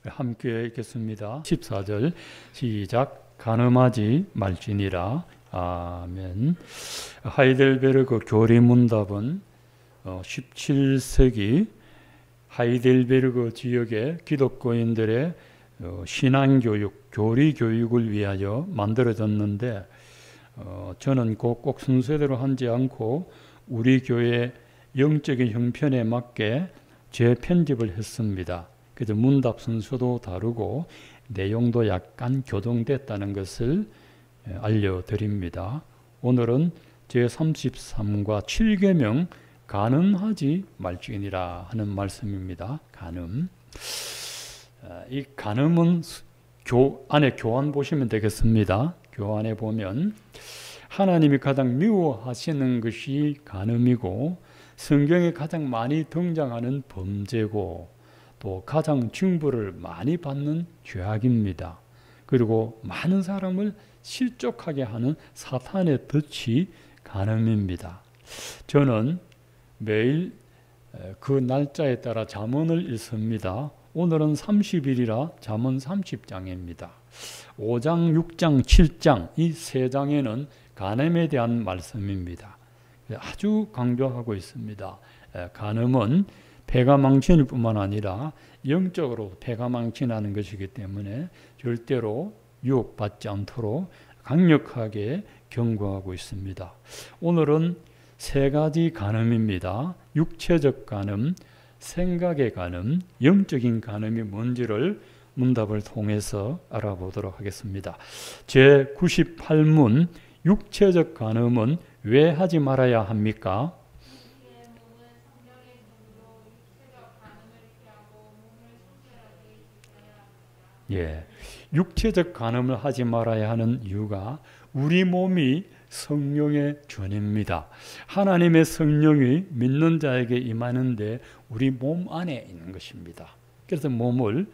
함께 읽겠습니다. 14절 시작. 간음하지 말지니라. 아멘. 하이델베르그 교리문답은 17세기 하이델베르그 지역의 기독교인들의 신앙교육, 교리교육을 위하여 만들어졌는데 저는 꼭 순서대로 하지 않고 우리 교회 영적인 형편에 맞게 재편집을 했습니다. 그래서 문답 순서도 다르고 내용도 약간 교정됐다는 것을 알려드립니다. 오늘은 제33과 7계명 간음하지 말지니라 하는 말씀입니다. 간음. 이 간음은 안에 교환 보시면 되겠습니다. 교환에 보면 하나님이 가장 미워하시는 것이 간음이고 성경에 가장 많이 등장하는 범죄고 또 가장 징벌을 많이 받는 죄악입니다. 그리고 많은 사람을 실족하게 하는 사탄의 덫이 간음입니다. 저는 매일 그 날짜에 따라 잠언을 읽습니다. 오늘은 30일이라 잠언 30장입니다. 5장, 6장, 7장 이 세 장에는 간음에 대한 말씀입니다. 아주 강조하고 있습니다. 간음은 폐가 망신일 뿐만 아니라 영적으로 폐가 망신하는 것이기 때문에 절대로 유혹받지 않도록 강력하게 경고하고 있습니다. 오늘은 세 가지 간음입니다. 육체적 간음, 생각의 간음, 영적인 간음이 뭔지를 문답을 통해서 알아보도록 하겠습니다. 제98문 육체적 간음은 왜 하지 말아야 합니까? 예, 육체적 간음을 하지 말아야 하는 이유가 우리 몸이 성령의 전입니다. 하나님의 성령이 믿는 자에게 임하는데 우리 몸 안에 있는 것입니다. 그래서 몸을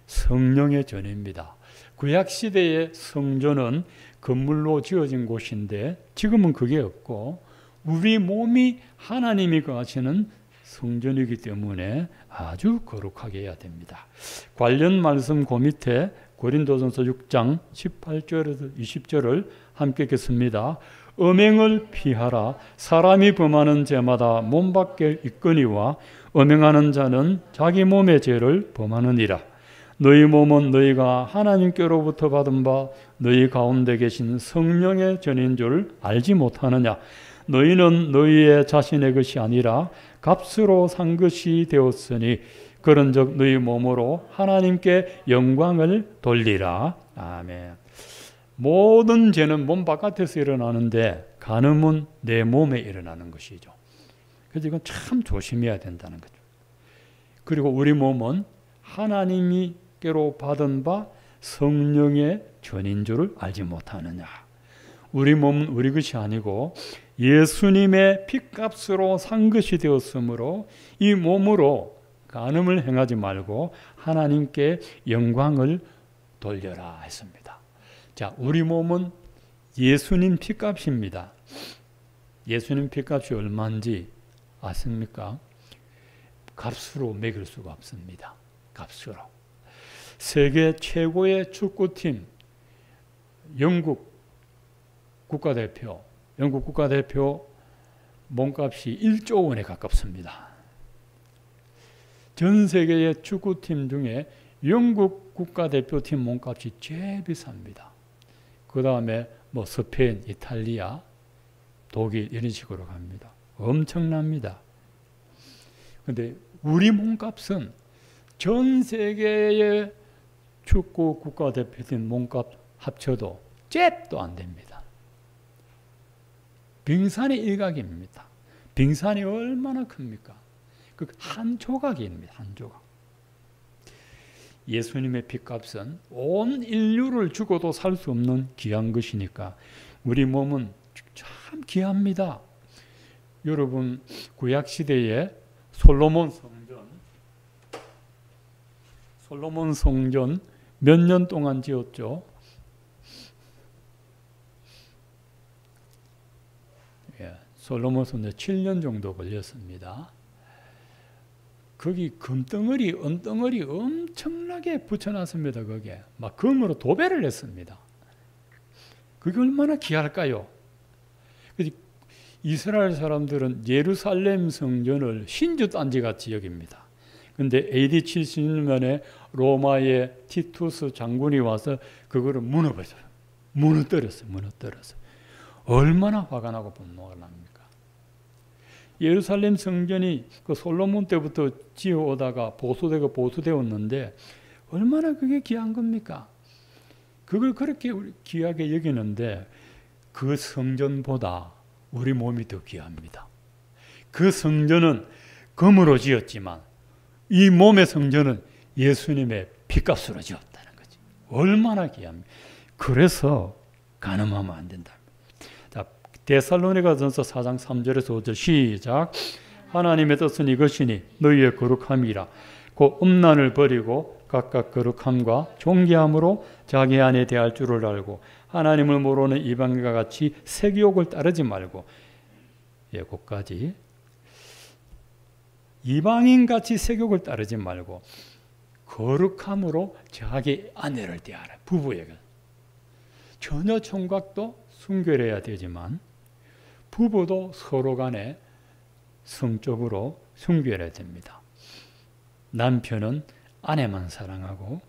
성령의 전입니다. 구약시대의 성전은 건물로 지어진 곳인데 지금은 그게 없고 우리 몸이 하나님이 거하시는 성전이기 때문에 아주 거룩하게 해야 됩니다. 관련 말씀 그 밑에 고린도전서 6장 18절에서 20절을 함께 읽겠습니다. 음행을 피하라. 사람이 범하는 죄마다 몸 밖에 있거니와 음행하는 자는 자기 몸의 죄를 범하느니라. 너희 몸은 너희가 하나님께로부터 받은 바 너희 가운데 계신 성령의 전인 줄 알지 못하느냐. 너희는 너희의 자신의 것이 아니라 값으로 산 것이 되었으니 그런즉 너희 몸으로 하나님께 영광을 돌리라. 아멘. 모든 죄는 몸 바깥에서 일어나는데 간음은 내 몸에 일어나는 것이죠. 그래서 이건 참 조심해야 된다는 거죠. 그리고 우리 몸은 하나님께로 받은 바 성령의 전인 줄을 알지 못하느냐. 우리 몸은 우리 것이 아니고 예수님의 핏값으로 산 것이 되었으므로 이 몸으로 간음을 행하지 말고 하나님께 영광을 돌려라 했습니다. 자, 우리 몸은 예수님 핏값입니다. 예수님 핏값이 얼마인지 아십니까? 값으로 매길 수가 없습니다. 값으로. 세계 최고의 축구팀 영국 국가대표 몸값이 1조 원에 가깝습니다. 전 세계의 축구팀 중에 영국 국가대표팀 몸값이 제일 비쌉니다. 그 다음에 스페인, 이탈리아, 독일 이런 식으로 갑니다. 엄청납니다. 그런데 우리 몸값은 전 세계의 축구 국가대표팀 몸값 합쳐도 잽도 안 됩니다. 빙산의 일각입니다. 빙산이 얼마나 큽니까? 그 한 조각입니다. 한 조각. 예수님의 핏값은 온 인류를 죽어도 살 수 없는 귀한 것이니까 우리 몸은 참 귀합니다. 여러분 구약시대에 솔로몬 성전 몇 년 동안 지었죠? 솔로몬 성전 7년 정도 걸렸습니다. 거기 금덩어리, 은덩어리 엄청나게 붙여놨습니다. 거기에 막 금으로 도배를 했습니다. 그게 얼마나 귀할까요? 이스라엘 사람들은 예루살렘 성전을 신주단지같이 여깁니다. 근데 AD 70년에 로마의 티투스 장군이 와서 그거를 무너뜨렸어요. 무너뜨렸어요. 얼마나 화가 나고 분노가 납니까? 예루살렘 성전이 그 솔로몬 때부터 지어오다가 보수되었는데 얼마나 그게 귀한 겁니까? 그걸 그렇게 귀하게 여기는데 그 성전보다 우리 몸이 더 귀합니다. 그 성전은 금으로 지었지만 이 몸의 성전은 예수님의 피값으로 지었다는 거지. 얼마나 귀합니까? 그래서 간음하면 안 된다. 자, 데살로니가전서 4장 3절에서 5절 시작. 하나님의 뜻은 이것이니 너희의 거룩함이라. 곧 음란을 버리고 각각 거룩함과 존귀함으로 자기 안에 대할 줄을 알고 하나님을 모르는 이방인과 같이 세기욕을 따르지 말고, 거기까지 이방인같이 세욕을 따르지 말고 거룩함으로 자기 아내를 대하라. 부부에게 전혀 총각도 순결해야 되지만 부부도 서로 간에 성적으로 순결해야 됩니다. 남편은 아내만 사랑하고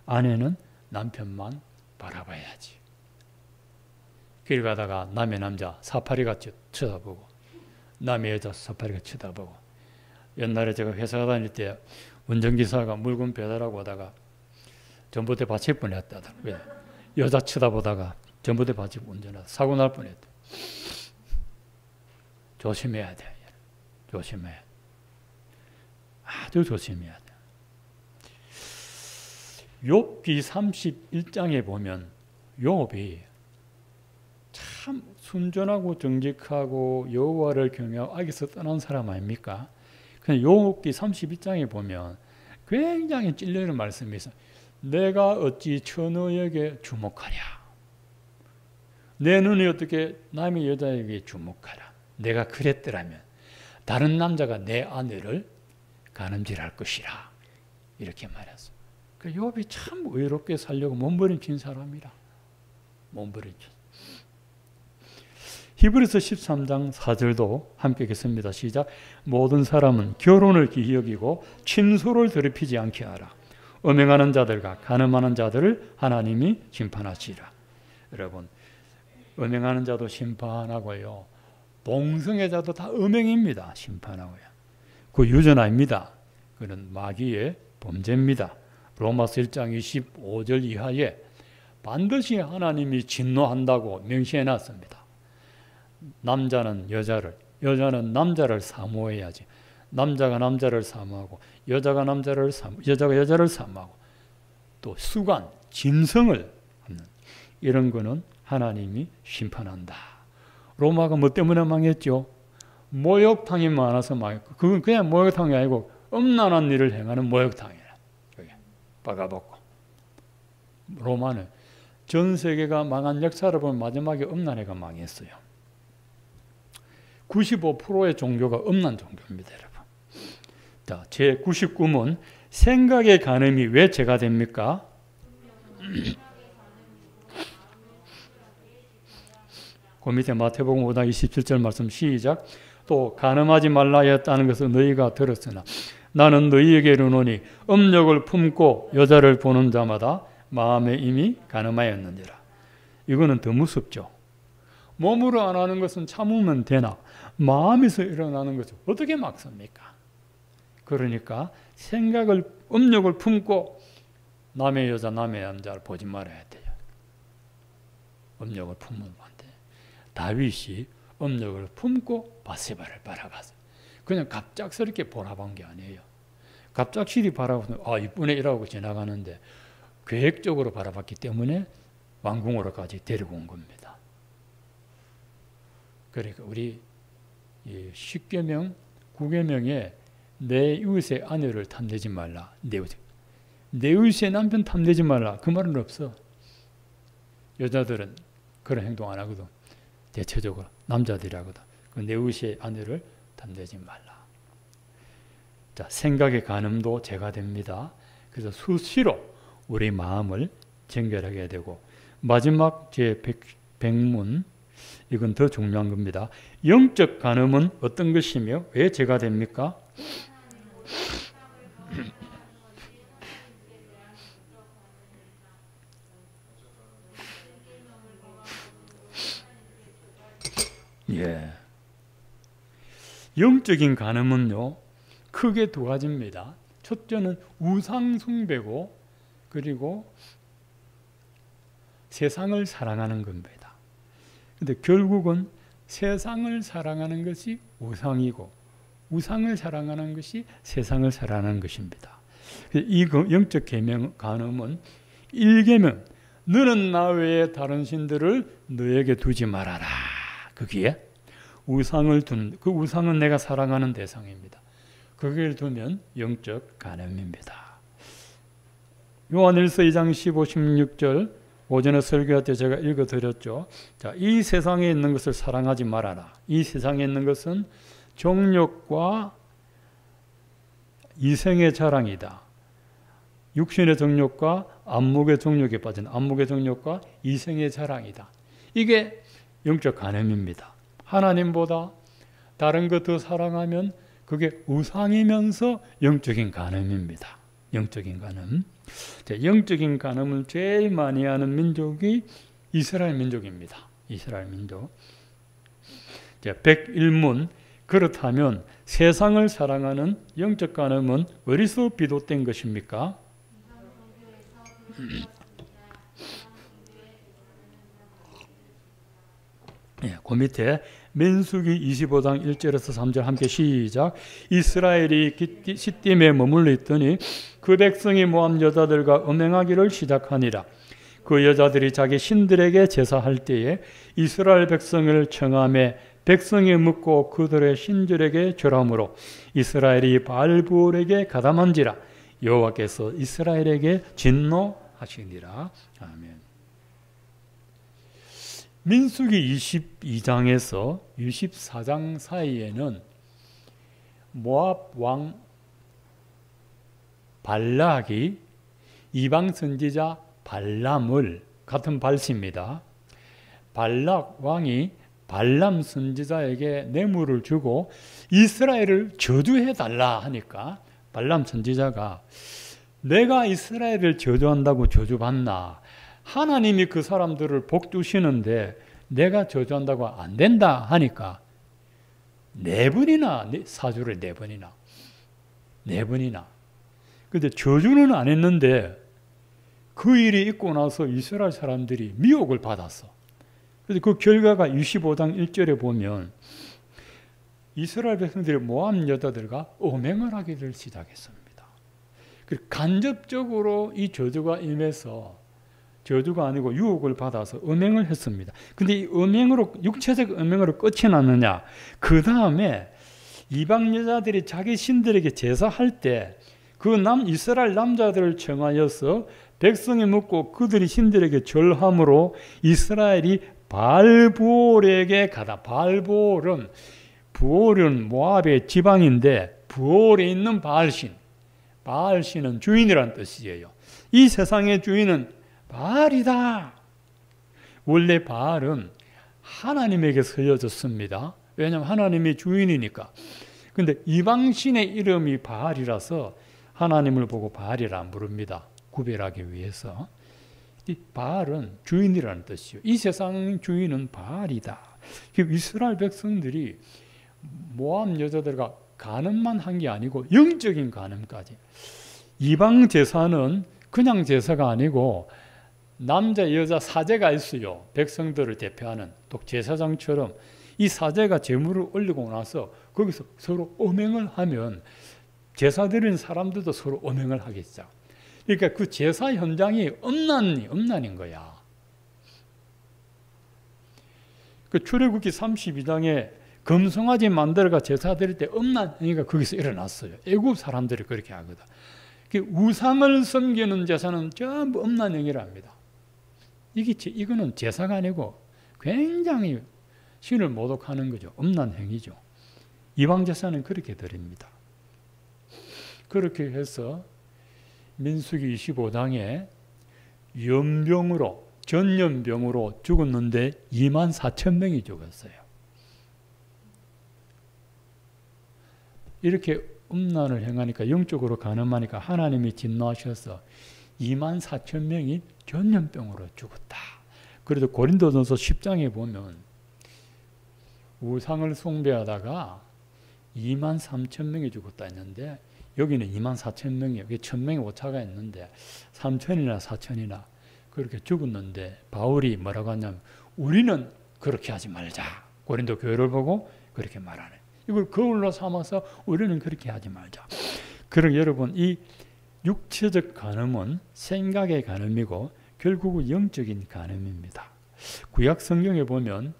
아내는 남편만 바라봐야지. 길 가다가 남의 남자 사파리같이 쳐다보고 남의 여자 사파리같이 쳐다보고. 옛날에 제가 회사 다닐 때 운전기사가 물건 배달하고 오다가 전봇대 받칠 뻔했다. 여자 쳐다보다가 전봇대 받치고 운전하다 사고 날 뻔했다. 조심해야 돼. 조심해야 돼. 아주 조심해야 돼. 욥기 31장에 보면 욥이 참 순전하고 정직하고 여호와를 경외하고 악에서 떠난 사람 아닙니까? 근데 욥기 31장에 보면 굉장히 찔리는 말씀이 있어요. 내가 어찌 처녀에게 주목하랴. 내 눈이 어떻게 남의 여자에게 주목하라. 내가 그랬더라면 다른 남자가 내 아내를 가늠질할 것이라. 이렇게 말했어요. 그 욥이 참 의롭게 살려고 몸부림친 사람이라. 몸부림친. 히브리서 13장 4절도 함께 읽겠습니다. 시작. 모든 사람은 결혼을 귀히 여기고 침소를 더럽히지 않게 하라. 음행하는 자들과 간음하는 자들을 하나님이 심판하시라. 여러분, 음행하는 자도 심판하고요. 동성애자도 다 음행입니다. 심판하고요. 그 유전 아닙니다. 그는 마귀의 범죄입니다. 로마서 1장 25절 이하에 반드시 하나님이 진노한다고 명시해놨습니다. 남자는 여자를, 여자는 남자를 사모해야지. 남자가 남자를 사모하고 여자가 여자를 사모하고 또 수관, 진성을 하는 이런 거는 하나님이 심판한다. 로마가 뭐 때문에 망했죠? 모욕탕이 많아서 망했고, 그건 그냥 모욕탕이 아니고 음란한 일을 행하는 모욕탕이라. 빠가벗고. 로마는 전 세계가 망한 역사를 보면 마지막에 음란회가 망했어요. 95%의 종교가 음란 종교입니다, 여러분. 자, 제 99문 생각의 간음이 왜 죄가 됩니까? 그 밑에 마태복음 5장 27절 말씀 시작. 또 간음하지 말라 하였다는 것을 너희가 들었으나 나는 너희에게 이르노니 음욕을 품고 여자를 보는 자마다 마음에 이미 간음하였느니라. 이거는 더 무섭죠. 몸으로 안 하는 것은 참으면 되나 마음에서 일어나는 것을 어떻게 막습니까? 그러니까 생각을 음욕을 품고 남의 여자 남의 남자를 보지 말아야 돼요. 음욕을 품으면 안 돼. 다윗이 음욕을 품고 바세바를 바라봤어요. 그냥 갑작스럽게 바라본 게 아니에요. 갑작스레 바라보면 이쁘네 이러고 지나가는데 계획적으로 바라봤기 때문에 왕궁으로까지 데리고 온 겁니다. 그러니까 우리 10계명, 9계명에 내 이웃의 아내를 탐내지 말라. 내 이웃의 남편 탐내지 말라. 그 말은 없어. 여자들은 그런 행동 안 하거든. 대체적으로 남자들이 하거든. 내 이웃의 아내를 탐내지 말라. 자, 생각의 간음도 죄가 됩니다. 그래서 수시로 우리 마음을 정결하게 되고, 마지막 제 100문, 이건 더 중요한 겁니다. 영적 간음은 어떤 것이며 왜 죄가 됩니까? 예. 영적인 간음은요, 크게 두 가지입니다. 첫째는 우상 숭배고, 그리고 세상을 사랑하는 겁니다. 근데 결국은 세상을 사랑하는 것이 우상이고, 우상을 사랑하는 것이 세상을 사랑하는 것입니다. 이 영적 계명 간음은 1계명, 너는 나 외에 다른 신들을 너에게 두지 말아라. 거기에 우상을 둔, 그 우상은 내가 사랑하는 대상입니다. 거기를 두면 영적 간음입니다. 요한일서 2장 15, 16절 오전에 설교할 때 제가 읽어드렸죠. 자, 이 세상에 있는 것을 사랑하지 말아라. 이 세상에 있는 것은 정욕과 이생의 자랑이다. 육신의 정욕과 안목의 정욕에 빠진 안목의 정욕과 이생의 자랑이다. 이게 영적 간음입니다. 하나님보다 다른 것 더 사랑하면 그게 우상이면서 영적인 간음입니다. 영적인 간음. 자, 영적인 간음을 제일 많이 하는 민족이 이스라엘 민족입니다. 이스라엘 민족. 자, 101문. 그렇다면 세상을 사랑하는 영적 간음은 어디서 비롯된 것입니까? 예, 그 밑에 민수기 25장 1절에서 3절 함께 시작. 이스라엘이 시딤에 머물러 있더니 그 백성이 모함 여자들과 음행하기를 시작하니라. 그 여자들이 자기 신들에게 제사할 때에 이스라엘 백성을 청함에 백성이 묻고 그들의 신들에게 절함으로 이스라엘이 바알부올에게 가담한지라. 여호와께서 이스라엘에게 진노하시니라. 아멘. 민수기 22장에서 24장 사이에는 모압 왕 발락이 이방 선지자 발람을, 같은 발씨입니다. 발락 왕이 발람 선지자에게 뇌물을 주고 이스라엘을 저주해달라 하니까 발람 선지자가 내가 이스라엘을 저주한다고 저주받나? 하나님이 그 사람들을 복 주시는데 내가 저주한다고 안 된다 하니까 4번이나 사주를 4번이나. 근데 저주는 안 했는데 그 일이 있고 나서 이스라엘 사람들이 미혹을 받았어. 그래서 그 결과가 25장 1절에 보면 이스라엘 백성들이 모함 여자들과 음행을 하기를 시작했습니다. 간접적으로 이 저주가 임해서 저주가 아니고 유혹을 받아서 음행을 했습니다. 근데 이 음행으로, 육체적 음행으로 끝이 났느냐? 그 다음에 이방 여자들이 자기 신들에게 제사할 때 그 이스라엘 남자들을 청하여서 백성이 묻고 그들이 신들에게 절함으로 이스라엘이 바알부올에게 가다. 바알부올은 모압의 지방인데 부올에 있는 바알신. 바알신은 주인이란 뜻이에요. 이 세상의 주인은 바알이다. 원래 바알은 하나님에게 서여졌습니다. 왜냐하면 하나님이 주인이니까. 근데 이방신의 이름이 바알이라서 하나님을 보고 바알이라 부릅니다. 구별하기 위해서. 이 바알은 주인이라는 뜻이요. 이 세상 주인은 바알이다. 이스라엘 백성들이 모함 여자들과 간음만 한 게 아니고 영적인 간음까지. 이방 제사는 그냥 제사가 아니고 남자 여자 사제가 있어요. 백성들을 대표하는 제사장처럼 이 사제가 제물을 올리고 나서 거기서 서로 음행을 하면 제사 드리는 사람들도 서로 음행을 하겠죠. 그러니까 그 제사 현장이 음란인 거야. 그 출애굽기 32장에 금송아지 만들어가 제사 드릴 때 음란 행위가 거기서 일어났어요. 애굽 사람들이 그렇게 하거든. 우상을 섬기는 제사는 전부 음란 행위를 합니다. 이거는 제사가 아니고 굉장히 신을 모독하는 거죠. 음란 행위죠. 이방 제사는 그렇게 드립니다. 그렇게 해서 민수기 25장에 연병으로 전염병으로 죽었는데 24,000명이 죽었어요. 이렇게 음란을 행하니까 영적으로 가늠하니까 하나님이 진노하셔서 24,000명이 전염병으로 죽었다. 그래도 고린도전서 10장에 보면 우상을 숭배하다가 23,000명이 죽었다 했는데 여기는 24,000명이에요. 여기 1,000명의 오차가 있는데 3,000이나 4,000이나 그렇게 죽었는데 바울이 뭐라고 하냐면 우리는 그렇게 하지 말자. 고린도 교회를 보고 그렇게 말하네. 이걸 거울로 삼아서 우리는 그렇게 하지 말자. 그럼 여러분 이 육체적 간음은 생각의 간음이고 결국은 영적인 간음입니다. 구약 성경에 보면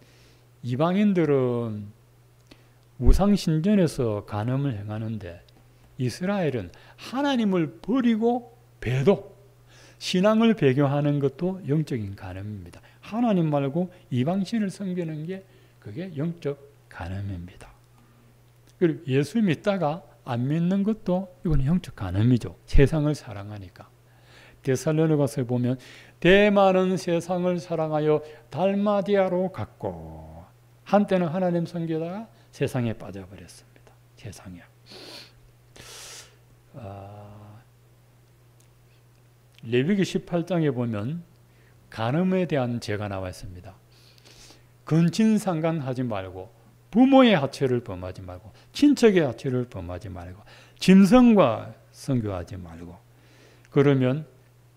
이방인들은 우상신전에서 간음을 행하는데 이스라엘은 하나님을 버리고 배도, 신앙을 배교하는 것도 영적인 간음입니다. 하나님 말고 이방신을 섬기는 게 그게 영적 간음입니다. 그리고 예수 믿다가 안 믿는 것도 이건 영적 간음이죠. 세상을 사랑하니까. 데살로니가서에 보면 대만은 세상을 사랑하여 달마디아로 갔고 한때는 하나님 섬기다가 세상에 빠져버렸습니다. 세상에. 레위기 18장에 보면 간음에 대한 죄가 나와 있습니다. 근친상간하지 말고 부모의 하체를 범하지 말고 친척의 하체를 범하지 말고 짐승과 성교하지 말고 그러면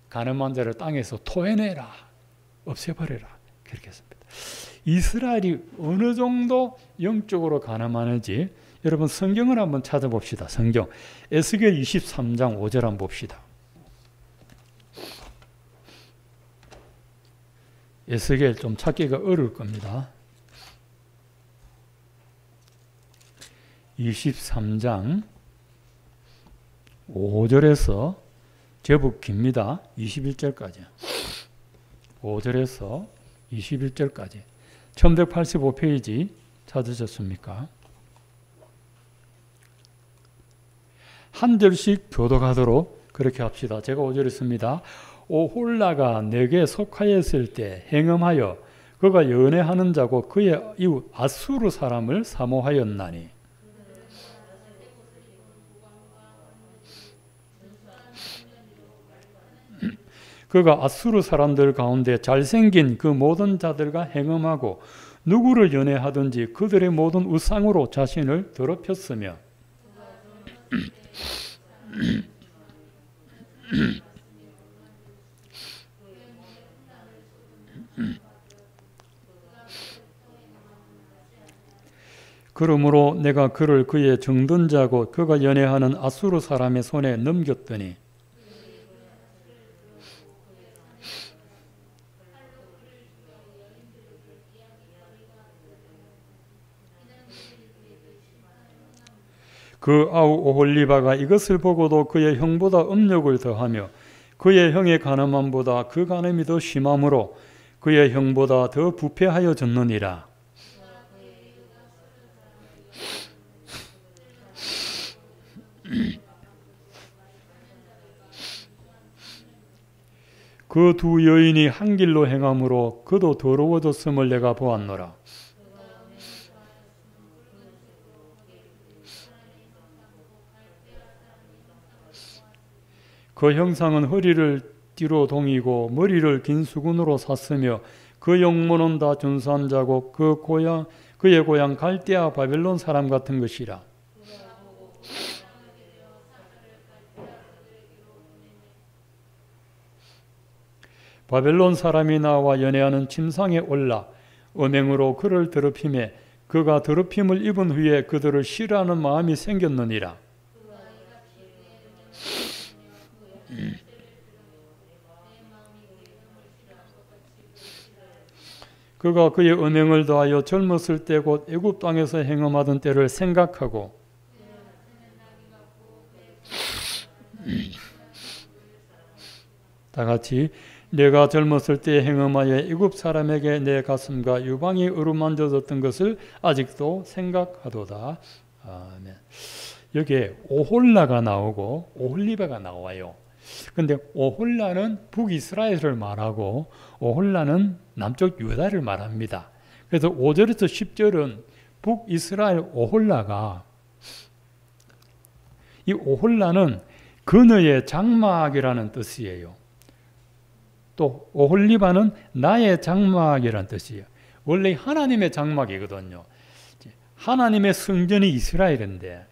간음한 자를 땅에서 토해내라 없애버려라 그렇게 했습니다. 이스라엘이 어느 정도 영적으로 간음하는지 여러분 성경을 한번 찾아봅시다. 성경 에스겔 23장 5절 한번 봅시다. 에스겔 좀 찾기가 어려울 겁니다. 23장 5절에서 제법 깁니다. 21절까지. 5절에서 21절까지. 1185페이지 찾으셨습니까? 한 절씩 교독하도록 그렇게 합시다. 제가 5절에 씁니다. 오홀라가 내게 속하였을 때 행음하여 그가 연애하는 자고 그의 이웃 아수르 사람을 사모하였나니 그가 아수르 사람들 가운데 잘생긴 그 모든 자들과 행음하고 누구를 연애하든지 그들의 모든 우상으로 자신을 더럽혔으며 그러므로 내가 그를 그의 정든 자고 그가 연애하는 아수르 사람의 손에 넘겼더니 그 아우 오홀리바가 이것을 보고도 그의 형보다 음욕을 더하며 그의 형의 간음함보다 그 간음이 더 심함으로 그의 형보다 더 부패하여졌느니라. 그 두 여인이 한 길로 행함으로 그도 더러워졌음을 내가 보았노라. 그 형상은 허리를 띠로 동이고 머리를 긴 수군으로 샀으며 그 영모는 다 준수한 자고 그의 고향 갈대아 바벨론 사람 같은 것이라. 바벨론 사람이 나와 연애하는 침상에 올라 음행으로 그를 더럽히매 그가 더럽힘을 입은 후에 그들을 싫어하는 마음이 생겼느니라. 그가 그의 음행을 더하여 젊었을 때 곧 애굽 땅에서 행음하던 때를 생각하고 다 같이 내가 젊었을 때 행음하여 애굽 사람에게 내 가슴과 유방이 어루만져졌던 것을 아직도 생각하도다. 아멘. 여기에 오홀라가 나오고 오홀리바가 나와요. 근데 오홀라는 북이스라엘을 말하고 오홀라는 남쪽 유다를 말합니다. 그래서 5절에서 10절은 북이스라엘 오홀라가, 이 오홀라는 그너의 장막이라는 뜻이에요. 또 오홀리바는 나의 장막이라는 뜻이에요. 원래 하나님의 장막이거든요. 하나님의 성전이 이스라엘인데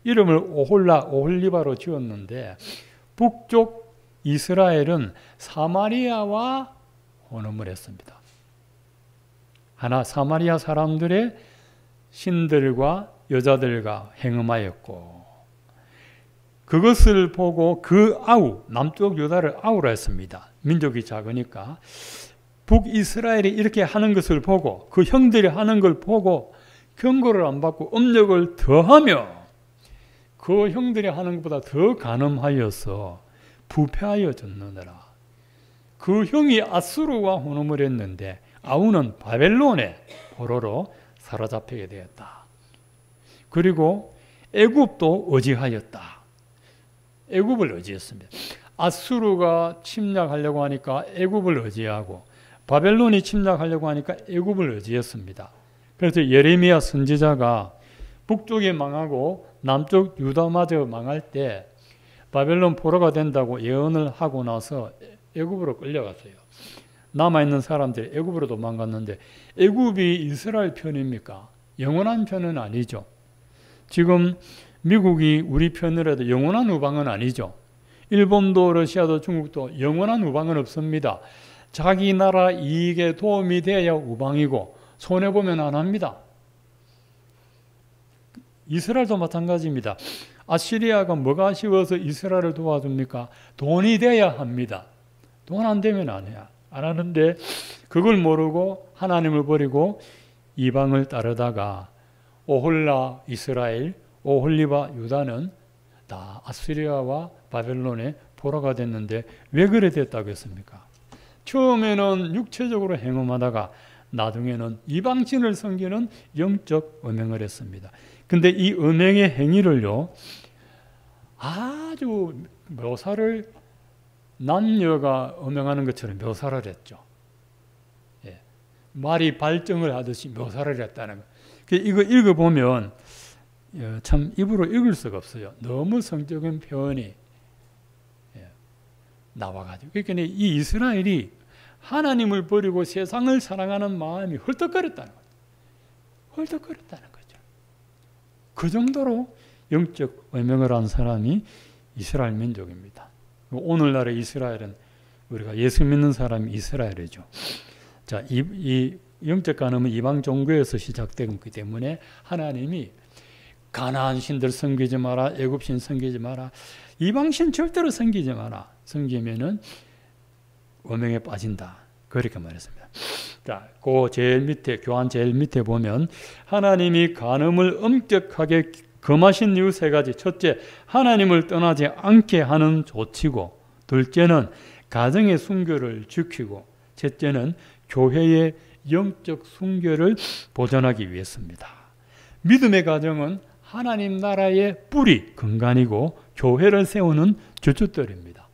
이름을 오홀라, 오홀리바로 지었는데 북쪽 이스라엘은 사마리아와 혼음을 했습니다. 사마리아 사람들의 신들과 여자들과 행음하였고, 그것을 보고 그 아우, 남쪽 유다를 아우라 했습니다. 민족이 작으니까. 북이스라엘이 이렇게 하는 것을 보고, 그 형들이 하는 걸 보고 경고를 안 받고 업력을 더하며 그 형들이 하는 것보다 더 간음하여서 부패하여 졌느니라. 그 형이 아수르와 혼음을 했는데 아우는 바벨론의 포로로 사로잡히게 되었다. 그리고 애굽도 의지하였다. 애굽을 의지했습니다. 아수르가 침략하려고 하니까 애굽을 의지하고 바벨론이 침략하려고 하니까 애굽을 의지했습니다. 그래서 예레미야 선지자가 북쪽이 망하고 남쪽 유다마저 망할 때 바벨론 포로가 된다고 예언을 하고 나서 애굽으로 끌려갔어요. 남아있는 사람들이 애굽으로 도망갔는데 애굽이 이스라엘 편입니까? 영원한 편은 아니죠. 지금 미국이 우리 편이라도 영원한 우방은 아니죠. 일본도 러시아도 중국도 영원한 우방은 없습니다. 자기 나라 이익에 도움이 돼야 우방이고 손해보면 안 합니다. 이스라엘도 마찬가지입니다. 아시리아가 뭐가 아쉬워서 이스라엘을 도와줍니까? 돈이 돼야 합니다. 돈 안 되면 안 해요. 안 하는데 그걸 모르고 하나님을 버리고 이방을 따르다가 오홀라 이스라엘, 오홀리바 유다는 다 아시리아와 바벨론의 포로가 됐는데 왜 그래 됐다고 했습니까? 처음에는 육체적으로 행음하다가 나중에는 이방신을 섬기는 영적 음행을 했습니다. 근데 이 음행의 행위를요, 아주 묘사를 남녀가 음행하는 것처럼 묘사를 했죠. 예. 말이 발정을 하듯이 묘사를 했다는 거. 이거 읽어보면 참 입으로 읽을 수가 없어요. 너무 성적인 표현이 나와가지고. 그러니까 이 이스라엘이 하나님을 버리고 세상을 사랑하는 마음이 헐떡거렸다는 거죠. 헐떡거렸다는 거죠. 그 정도로 영적 외명을 한 사람이 이스라엘 민족입니다. 오늘날의 이스라엘은 우리가 예수 믿는 사람이 이스라엘이죠. 자, 이 영적 간음은 이방 종교에서 시작되기 때문에 하나님이 가나안 신들 섬기지 마라, 애굽 신 섬기지 마라, 이방 신 절대로 섬기지 마라. 섬기면은 음행에 빠진다. 그렇게 말했습니다. 자, 그 제일 밑에 교환 제일 밑에 보면 하나님이 간음을 엄격하게 금하신 이유 세 가지. 첫째, 하나님을 떠나지 않게 하는 조치고, 둘째는 가정의 순결을 지키고, 셋째는 교회의 영적 순결을 보존하기 위해서입니다. 믿음의 가정은 하나님 나라의 뿌리, 근간이고 교회를 세우는 주춧돌입니다.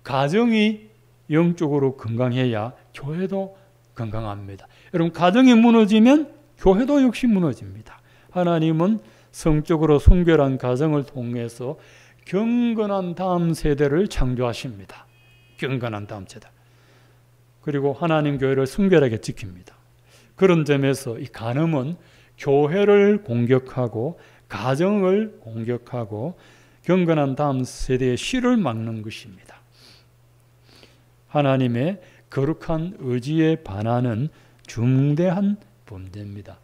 가정이 영적으로 건강해야 교회도 건강합니다. 여러분, 가정이 무너지면 교회도 역시 무너집니다. 하나님은 성적으로 순결한 가정을 통해서 경건한 다음 세대를 창조하십니다. 경건한 다음 세대. 그리고 하나님 교회를 순결하게 지킵니다. 그런 점에서 이 간음은 교회를 공격하고 가정을 공격하고 경건한 다음 세대의 씨를 막는 것입니다. 하나님의 거룩한 의지에 반하는 중대한 범죄입니다.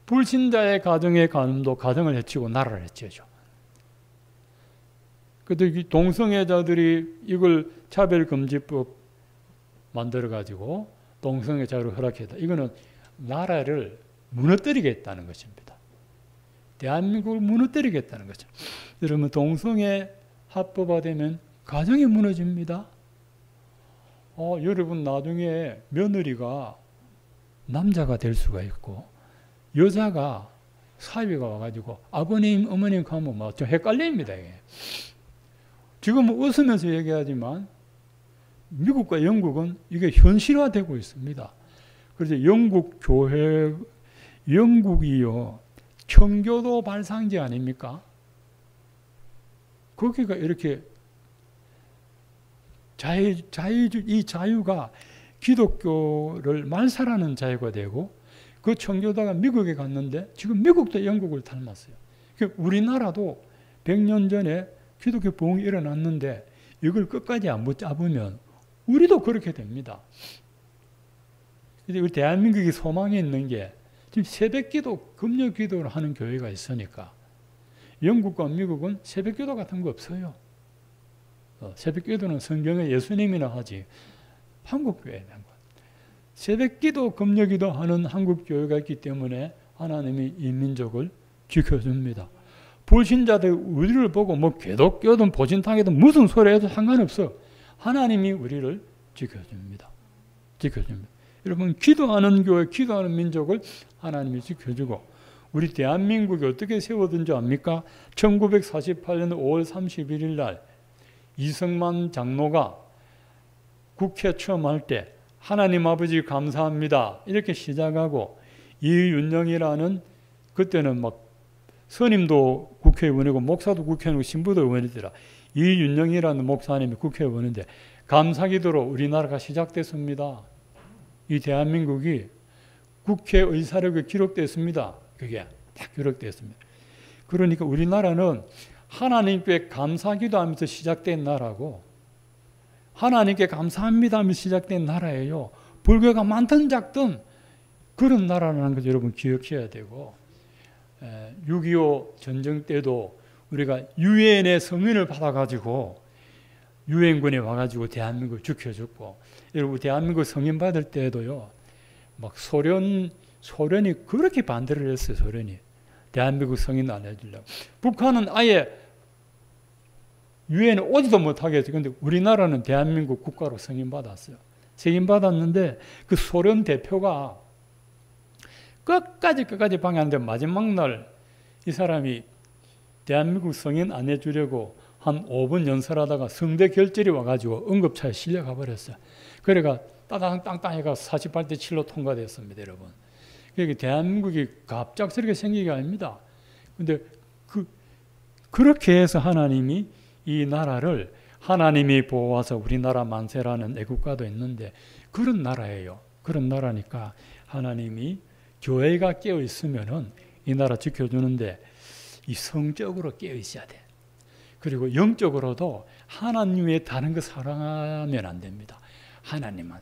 불신자의 가정의 간음도 가정을 해치고 나라를 해치죠. 그런데 동성애자들이 이걸 차별금지법 만들어가지고 동성애자를 허락했다. 이거는 나라를 무너뜨리겠다는 것입니다. 대한민국을 무너뜨리겠다는 거죠. 여러분, 동성애 합법화되면 가정이 무너집니다. 여러분, 나중에 며느리가 남자가 될 수가 있고 여자가 사위가 와가지고 아버님, 어머님 가면 막 좀 헷갈립니다. 이게. 지금은 웃으면서 얘기하지만 미국과 영국은 이게 현실화되고 있습니다. 그래서 영국 교회, 영국이요, 청교도 발상지 아닙니까? 거기가 이렇게 이 자유가 기독교를 말살하는 자유가 되고, 그 청교도가 미국에 갔는데 지금 미국도 영국을 닮았어요. 우리나라도 100년 전에 기독교 부흥이 일어났는데 이걸 끝까지 안 붙잡으면 우리도 그렇게 됩니다. 우리 대한민국이 소망이 있는 게 지금 새벽기도, 금요기도를 하는 교회가 있으니까. 영국과 미국은 새벽기도 같은 거 없어요. 새벽기도는 성경에 예수님이나 하지 한국 교회는 새벽기도, 금요기도 하는 한국 교회가 있기 때문에 하나님이 이 민족을 지켜줍니다. 불신자들 우리를 보고 뭐 기독교든 보신탕이든 무슨 소리 해도 상관없어. 하나님이 우리를 지켜줍니다. 지켜줍니다. 여러분, 기도하는 교회, 기도하는 민족을 하나님이 지켜주고, 우리 대한민국이 어떻게 세워진 줄 압니까? 1948년 5월 31일 날 이승만 장로가 국회 처음 할 때 하나님 아버지 감사합니다 이렇게 시작하고, 이윤영이라는, 그때는 막 스님도 국회의원이고 목사도 국회의원이고 신부도 의원이더라. 이윤영이라는 목사님이 국회의원인데 감사기도로 우리나라가 시작됐습니다. 이 대한민국이 국회 의사록에 기록됐습니다. 그게 딱 기록됐습니다. 그러니까 우리나라는 하나님께 감사기도하면서 시작된 나라고, 하나님께 감사합니다 하면서 시작된 나라예요. 불교가 많든 작든 그런 나라라는 걸 여러분 기억해야 되고, 6.25 전쟁 때도 우리가 유엔의 성인을 받아가지고 유엔군에 와가지고 대한민국을 지켜줬고, 여러분 대한민국 성인 받을 때도요, 막 소련이 그렇게 반대를 했어요. 소련이 대한민국 성인 안 해주려고. 북한은 아예 유엔에 오지도 못하게 했어요. 근데 우리나라는 대한민국 국가로 승인받았어요. 승인받았는데 그 소련 대표가 끝까지 방해하는데 마지막 날 이 사람이 대한민국 승인 안 해주려고 한 5분 연설하다가 성대 결절이 와가지고 응급차에 실려가 버렸어요. 그래가 땅땅 해가 48대 7로 통과됐습니다, 여러분. 그러니까 대한민국이 갑작스럽게 생긴 게 아닙니다. 근데 그렇게 해서 하나님이 이 나라를, 하나님이 보호하사 우리나라 만세라는 애국가도 있는데 그런 나라예요. 그런 나라니까 하나님이 교회가 깨어 있으면은 이 나라 지켜주는데 이 성적으로 깨어 있어야 돼. 그리고 영적으로도 하나님 외에 다른 거 사랑하면 안 됩니다. 하나님만.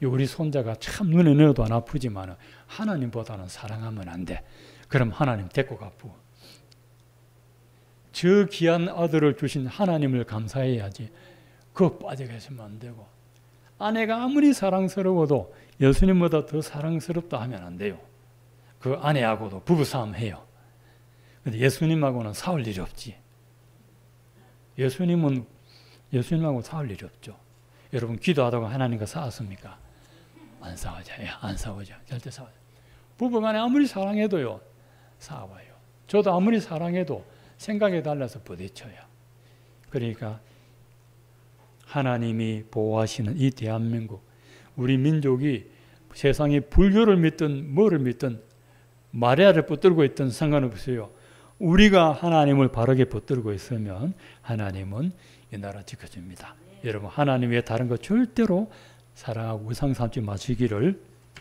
우리 손자가 참 눈에 넣어도 안 아프지만 하나님보다는 사랑하면 안 돼. 그럼 하나님 데리고 가고. 저 귀한 아들을 주신 하나님을 감사해야지. 그거 빠져가시면 안 되고. 아내가 아무리 사랑스러워도 예수님보다 더 사랑스럽다 하면 안 돼요. 그 아내하고도 부부싸움 해요. 근데 예수님하고는 싸울 일이 없지. 예수님하고 싸울 일이 없죠. 여러분 기도하다가 하나님과 싸웠습니까? 안 싸우죠. 안 싸우죠. 절대 싸우죠. 부부간에 아무리 사랑해도요, 싸워요. 저도 아무리 사랑해도 생각이 달라서 부딪혀요. 그러니까 하나님이 보호하시는 이 대한민국, 우리 민족이 세상에 불교를 믿든 뭐를 믿든 마리아를 붙들고 있든 상관없어요. 우리가 하나님을 바르게 붙들고 있으면 하나님은 이 나라 지켜줍니다. 여러분 하나님 외에 다른 거 절대로 사랑하고 우상 삼지 마시기를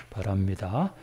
바랍니다.